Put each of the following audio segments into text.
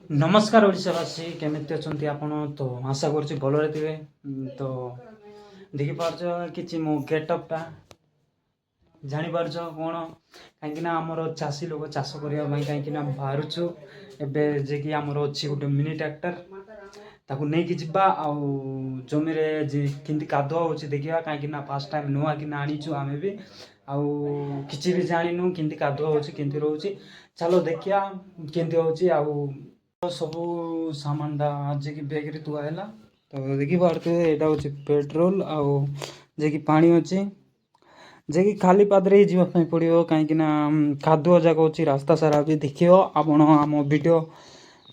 नमस्कार ओडिशावासी केमिति अछंती आपण तो आशा करछि भलरे थिबे। तो देखि पारछो किछि मो गेटअपटा जानि पारछो कोन काहेकि ना हमर चासी लोक चाष करिया भाई काहेकि ना बाहरुछु एबे जे कि हमर अछि गुटे मिनी ट्रैक्टर ताकू नै कि जिबा आ जमी रे जे किंति कादो होछि देखिया काहेकि ना फर्स्ट टाइम नुआ कि ना आनिछु आमे भी आ किछि भी जानिनु किंति कादो होछि किंति रहउछि चलो देखिया किंति होछि आ सबू सामान आज की बैग रे थुआ हैला। तो देखि पारते एटा होछि पेट्रोल आउ जे कि पानी अछि जे कि खाली पादरे जीवा पई पड़ियो काहेकि ना कादुआ जाक अछि रास्ता सारा भी देखियो आपण हम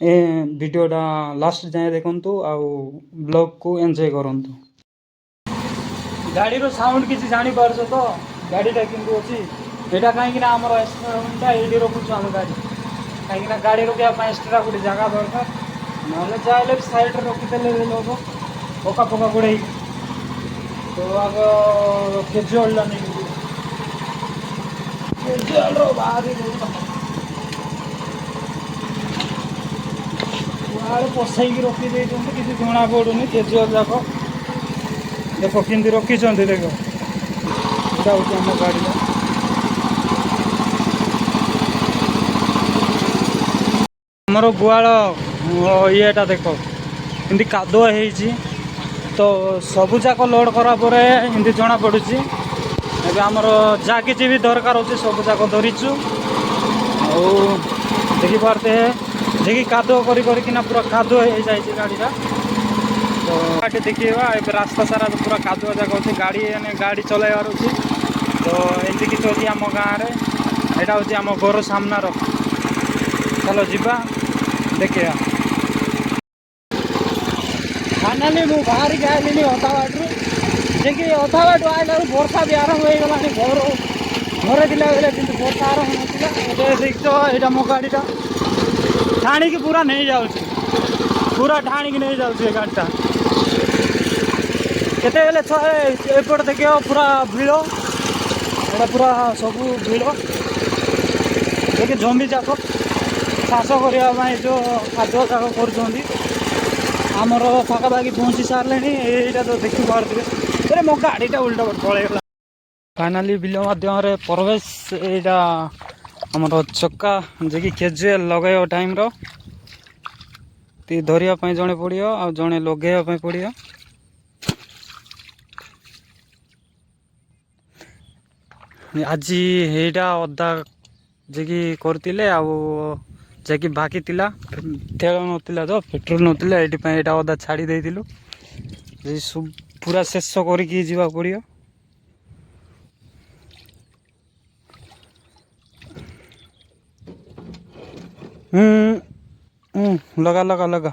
वीडियोटा लास्ट जाए देखंतु आउ ब्लॉग को एन्जॉय करंतु। गाड़ी रो साउंड किछि जानि पारछो तो गाड़ीटा किंतु अछि एटा काहेकि ना हमर एक्सपेरिमेंटटा एडी रखुछु हम गाड़ी कहीं गाड़ी रोकवा एक्सट्रा गोटे जगह दरकार ना चाहे साइड रखीदे लोग पका पका गोड़े तो आग केजुआल केजुआल बाहर पसैक रखीदे किसी जना पड़ूनी केजुआल जाक देख कि रखी देख यहाँ हूँ आम गाड़ी हमर गुआल येटा देख इनती कादुआ है तो सबू जाक लोड करा पर इनती जना पड़ी एबे आमर जा कि भी दरकार अच्छे सबू जाक धरीचु देखी पारते देखी कादुआ करना पूरा कादुआ हो जाए गाड़ीटा तो गाड़ी देखा ए रास्ता सारा पूरा कादुआ जाक अच्छे गाड़ी चलाइबार अच्छे तो एमती किसी अच्छी आम गाँव में यहाँ हूँ आम घर सामनार चलो जीवा देखिए फाइनाली मु बाहर के आइली अधा बाटू जे कि अधा बाटू आइला वर्षा भी आरंभ हो गलानी घर घरे थिला बेले किंतु वर्षा आरंभ नथिला एबे देखो एटा मो गाड़ीटा ठाणी की पूरा नहीं जाउछि पूरा ठाणी की नहीं जाउछि गाड़ीटा केते बेले एपट देखियो पूरा भीड़ एटा पूरा सब भीड़ देखि जमी जाक चाष करने जो खाद्य जाक करमर पाखापाखि पहुँची सारे यहाँ तो देखी पारे अरे मो गाड़ीटा उल्टा पलैगला फाइनाली बिल मध्यम प्रवेश यहाँ आमर चक्का जे कि केजुएल लगे टाइम धरिया जड़े पड़ो आ जड़े लगे पड़ो आज यहाँ अदा जे कि करते जे कि बाकी तिला तेल नथिला तो पेट्रोल नथिला एटा अदा छाड़ी देइथिलु पूरा शेष करके जीवा पड़ियो लगा लगा लगा